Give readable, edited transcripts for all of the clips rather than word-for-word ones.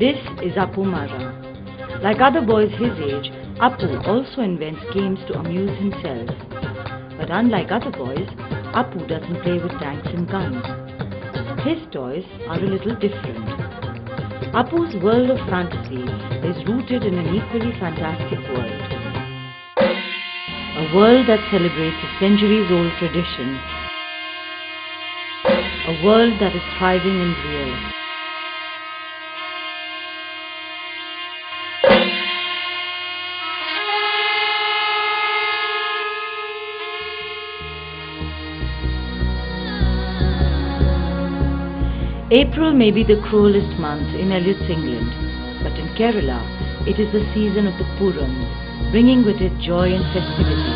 This is Appu Mara. Like other boys his age, Appu also invents games to amuse himself. But unlike other boys, Appu doesn't play with tanks and guns. His toys are a little different. Appu's world of fantasy is rooted in an equally fantastic world. A world that celebrates a centuries-old tradition. A world that is thriving and real. April may be the cruelest month in Eliot's England, but in Kerala, it is the season of the Purams, bringing with it joy and festivity.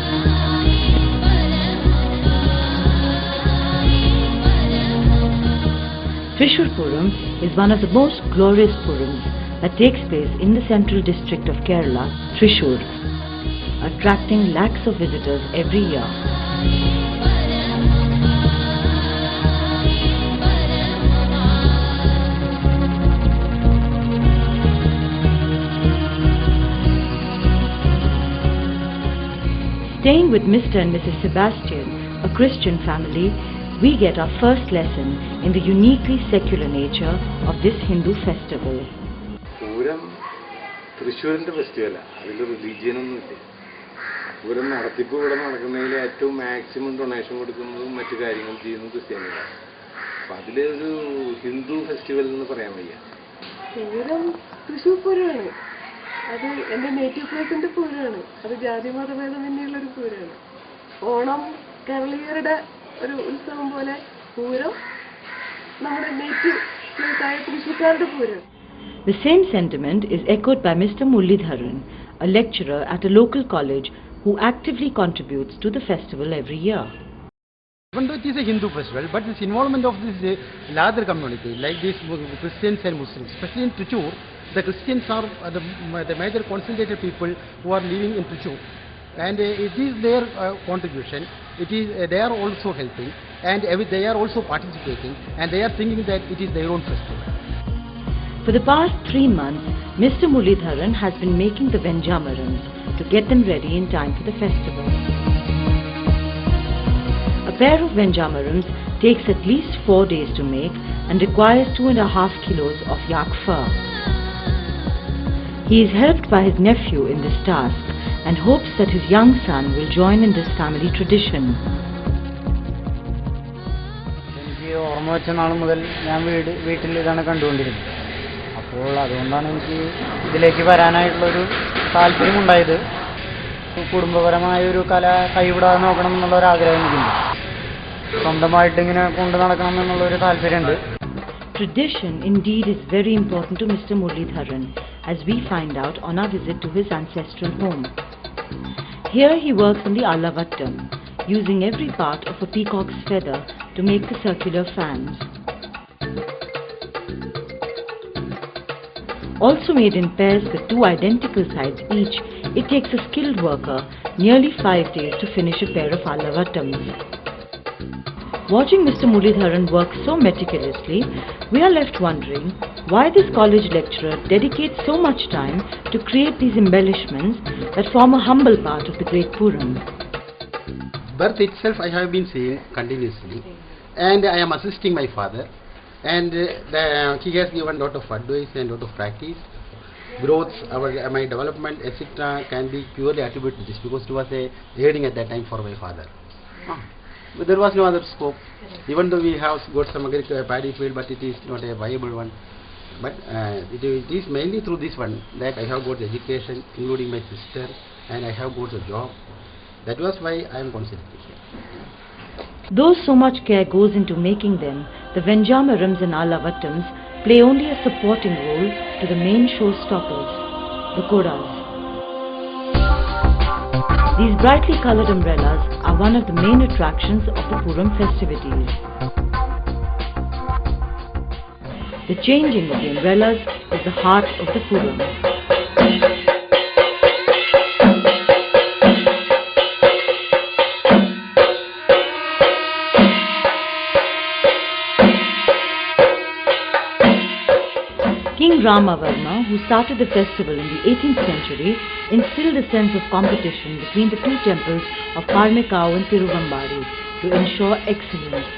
Thrissurpooram is one of the most glorious Purams that takes place in the central district of Kerala, Thrissur, attracting lakhs of visitors every year. Staying with Mr. and Mrs. Sebastian, a Christian family, we get our first lesson in the uniquely secular nature of this Hindu festival. Puram Thrissurinte festival. There is religion. Puram നടത്തിപ്പ് ഇവിടെ നടക്കുന്നതിൽ ഏറ്റവും maximum donation കൊടുക്കുന്നതും മറ്റു കാര്യങ്ങൾ ചെയ്യുന്നതും ക്രിസ്ത്യാനികളാണ്. അപ്പോൾ അതിലൊരു Hindu festival എന്ന് പറയാൻ വയ്യ. പൂരം തൃശ്ശൂർ പൂരമാണ്. അത് എൻ്റെ നേറ്റീവ് പ്ലേസിൻ്റെ പൂരമാണ്. അത് ജാതി മതഭേദമന്യുള്ള പൂരമാണ്. ഓണം കേരളീയരുടെ ഒരു ഉത്സവം പോലെ പൂരം നമ്മുടെ നേറ്റീവ് പ്ലേസായ തൃശ്ശൂർക്കാരുടെ Pooram. The same sentiment is echoed by Mr. Mullidharan, a lecturer at a local college who actively contributes to the festival every year. Even though it is a Hindu festival, but this involvement of this larger community, like these Christians and Muslims, especially in Thrissur, the Christians are the major concentrated people who are living in Thrissur, and it is their contribution. It is they are also helping, and they are also participating, and they are thinking that it is their own festival. For the past 3 months, Mr. Mullidharan has been making the Venjamarams to get them ready in time for the festival. A pair of Venjamarams takes at least 4 days to make and requires 2.5 kilos of yak fur. He is helped by his nephew in this task and hopes that his young son will join in this family tradition. എനിക്ക് ഓർമ്മ വെച്ച നാൾ മുതൽ ഞാൻ വീട്ടിൽ ഇതാണ് കണ്ടുകൊണ്ടിരുന്നത്. അപ്പോൾ അതുകൊണ്ടാണ് എനിക്ക് ഇതിലേക്ക് വരാനായിട്ടുള്ളൊരു താല്പര്യമുണ്ടായത്. കുടുംബപരമായ ഒരു കല കൈവിടാതെ നോക്കണം എന്നുള്ളൊരാഗ്രഹം എനിക്കുണ്ട്. സ്വന്തമായിട്ട് ഇങ്ങനെ കൊണ്ടു നടക്കണം എന്നുള്ളൊരു താല്പര്യമുണ്ട്. Tradition indeed is very important to Mr. Mullidharan, as we find out on our visit to his ancestral home. Here he works on the Alavattam, using every part of a peacock's feather to make the circular fans. Also made in pairs with 2 identical sides each, it takes a skilled worker nearly 5 days to finish a pair of Alavattams. Watching Mr. Mullidharan work so meticulously, we are left wondering why this college lecturer dedicates so much time to create these embellishments that form a humble part of the great Puram. Birth itself I have been seeing continuously, and I am assisting my father, and he has given a lot of advice and a lot of practice. Growth, my development, etc. can be purely attributed to this, because it was a aiding at that time for my father. But there was no other scope. Even though we have got some paddy field, but it is not a viable one. But it is mainly through this one that I have got education, including my sister, and I have got a job. That was why I am considering here. Though so much care goes into making them, the Venjamarams and Alavattams play only a supporting role to the main showstoppers, the Kodas. These brightly coloured umbrellas are one of the main attractions of the Puram festivities. The changing of the umbrellas is the heart of the Puram. King Ramavarma, who started the festival in the 18th century, instilled a sense of competition between the two temples of Parmekau and Tiruvambadi to ensure excellence.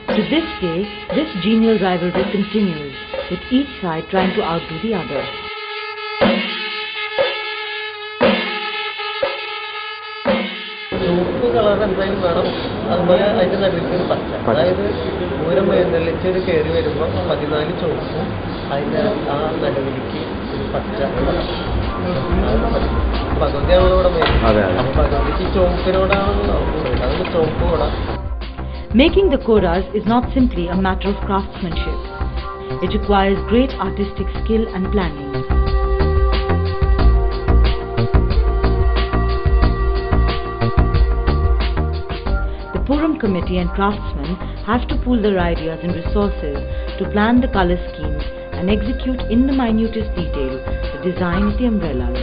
To this day, this genial rivalry continues, with each side trying to outdo the other. ചുവപ്പ് colour എന്തായാലും വേണം, അതുപോലെ അതിൻ്റെ നടുവിൽ പച്ച. അതായത് പൂരം എഴുന്നള്ളിച്ചൊരു കയറി വരുമ്പോൾ 14 ചുവപ്പും അതിൻ്റെ ആ നടുവിലേക്ക് ഒരു പച്ച ഭഗവതിയാണല്ലോ ഇവിടെ മെയിൻ. അപ്പോൾ ഭഗവതിക്ക് ചുവപ്പിനോടാണ് കൂടുതൽ, അതിന് ചുവപ്പ് കൂട. Making the koras is not simply a matter of craftsmanship. It requires great artistic skill and planning. The Puram committee and craftsmen have to pool their ideas and resources to plan the color schemes and execute in the minutest detail the design of the umbrellas.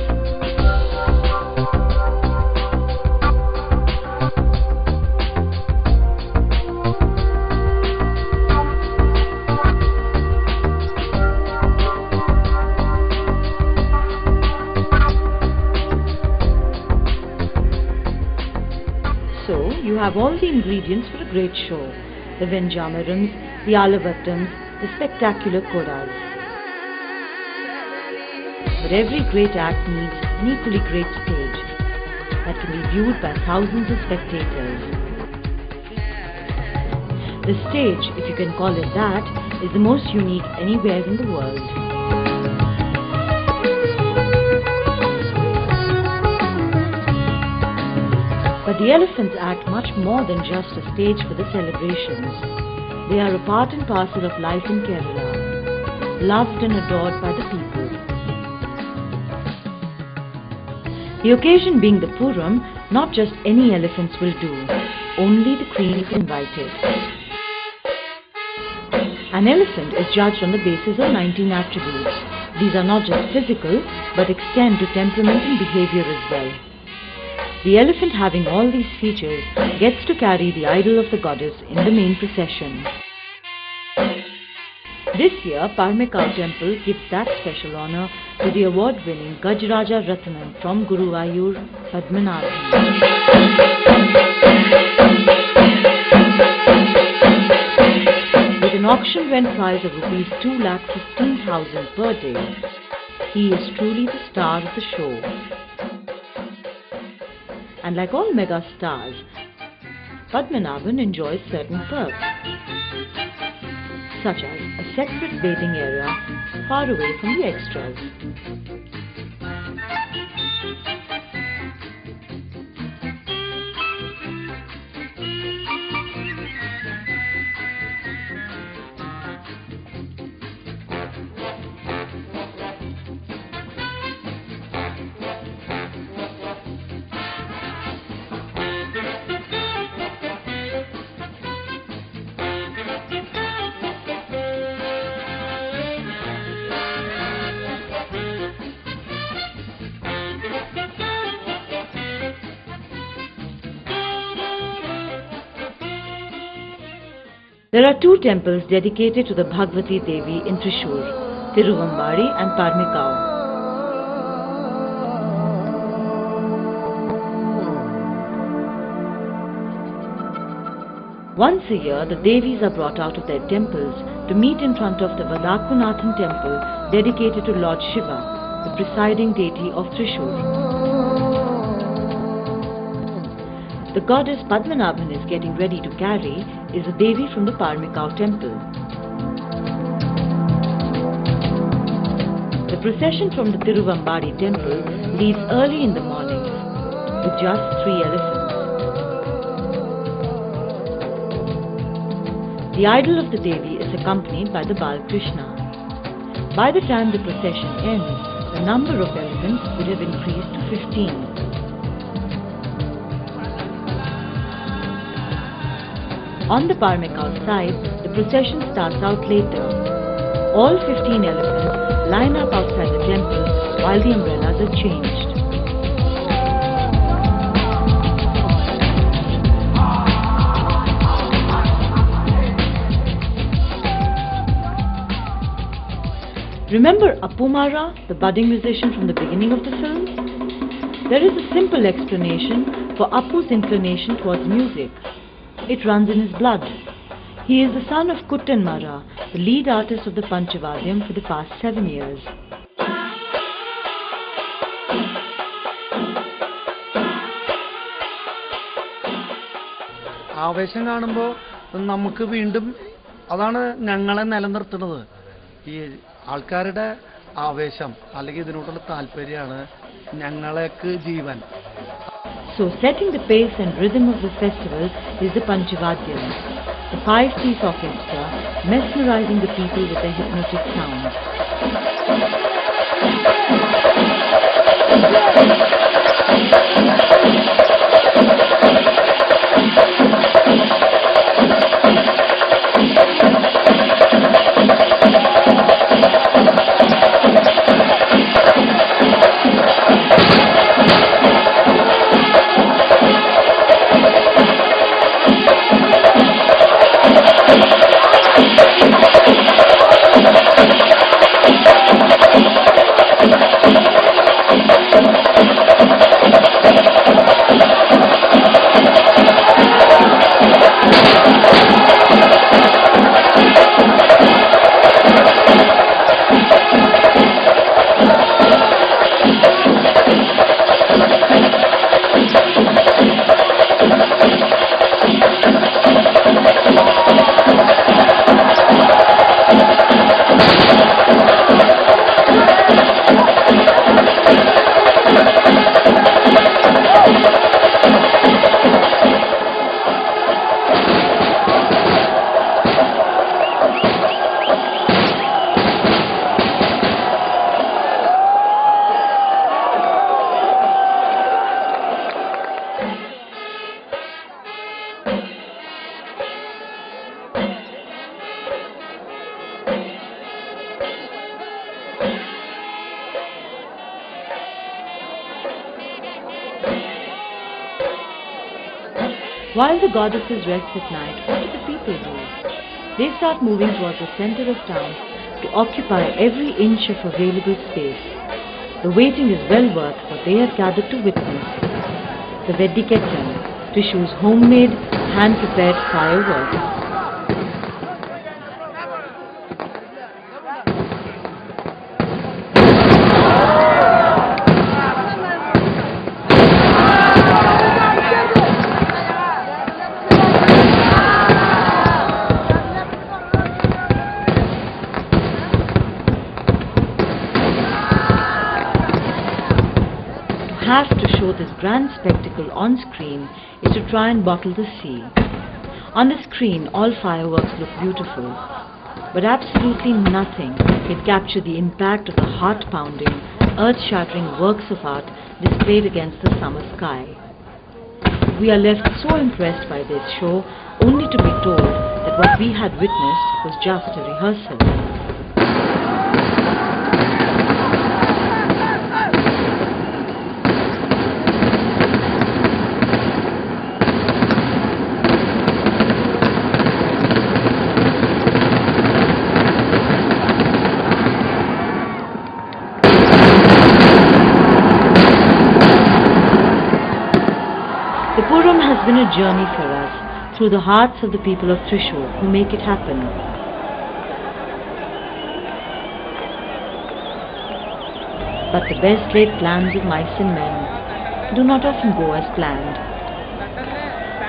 So, you have all the ingredients for a great show: the Venjamarams, the Alavatams, the spectacular koras. But every great act needs an equally great stage that can be viewed by thousands of spectators. The stage, if you can call it that, is the most unique anywhere in the world. But the elephants act much more than just a stage for the celebrations. They are a part and parcel of life in Kerala, loved and adored by the people. The occasion being the Puram, not just any elephants will do, only the queen is invited. An elephant is judged on the basis of 19 attributes. These are not just physical, but extend to temperament and behavior as well. The elephant, having all these features, gets to carry the idol of the goddess in the main procession. This year, Parmekau Temple gives that special honour to the award-winning Gajraja Ratnam from Guruvayur, Padmanabhan. With an auction rent price of Rs 2,15,000 per day, he is truly the star of the show. And like all mega stars, Padmanabhan enjoys certain perks, such as a separate bathing area far away from the extras. There are two temples dedicated to the Bhagavati Devi in Thrissur, Tiruvambadi and Parmekau. Once a year, the Devis are brought out of their temples to meet in front of the Vadakunathan temple dedicated to Lord Shiva, the presiding deity of Thrissur. The goddess Padmanabhan is getting ready to carry is a Devi from the Parmekau temple. The procession from the Tiruvambadi temple leaves early in the morning with just 3 elephants. The idol of the Devi is accompanied by the Bal Krishna. By the time the procession ends, the number of elephants would have increased to 15. On the Parmekau side, the procession starts out later. All 15 elephants line up outside the temple while the umbrellas are changed. Remember Appumara, the budding musician from the beginning of the film? There is a simple explanation for Appu's inclination towards music. It runs in his blood. He is the son of Kuttan Mara, the lead artist of the Panchavadyam for the past 7 years. ആവേശം കാണുമ്പോൾ നമുക്ക് വീണ്ടും അതാണ് ഞങ്ങളെ നിലനിർത്തുന്നത്. ഈ ആൾക്കാരുടെ ആവേശം അല്ലെങ്കിൽ ഇതിനോടുള്ള താല്പര്യമാണ് ഞങ്ങൾക്ക് ജീവൻ. So setting the pace and rhythm of the festival is the Panchavadyam, the 5-piece orchestra mesmerizing the people with their hypnotic sound. While the goddesses rest at night, what do the people do? They start moving towards the center of town to occupy every inch of available space. The waiting is well worth what they have gathered to witness. The Veddikettam, Thrissur's homemade, hand-prepared fireworks. Have to show this grand spectacle on screen is to try and bottle the sea. On the screen, all fireworks look beautiful, but absolutely nothing can capture the impact of the heart-pounding, earth-shattering works of art displayed against the summer sky. We are left so impressed by this show only to be told that what we had witnessed was just a rehearsal. The Puram has been a journey for us through the hearts of the people of Thrissur who make it happen. But the best laid plans of mice and men do not often go as planned.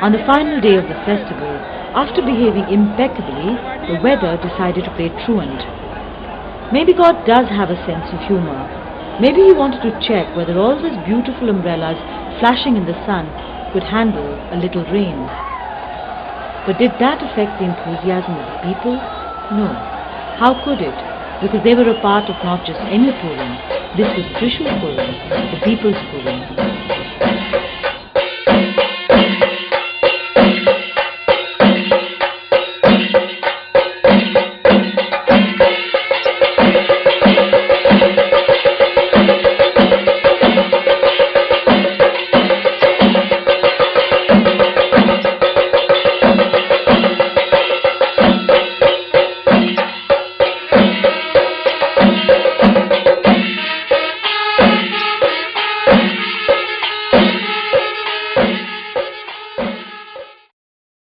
On the final day of the festival, after behaving impeccably, the weather decided to play truant. Maybe God does have a sense of humor. Maybe he wanted to check whether all those beautiful umbrellas flashing in the sun could handle a little rain. But did that affect the enthusiasm of the people? No. How could it? Because they were a part of not just any Puram. This was Thrissurpooram, the people's Puram.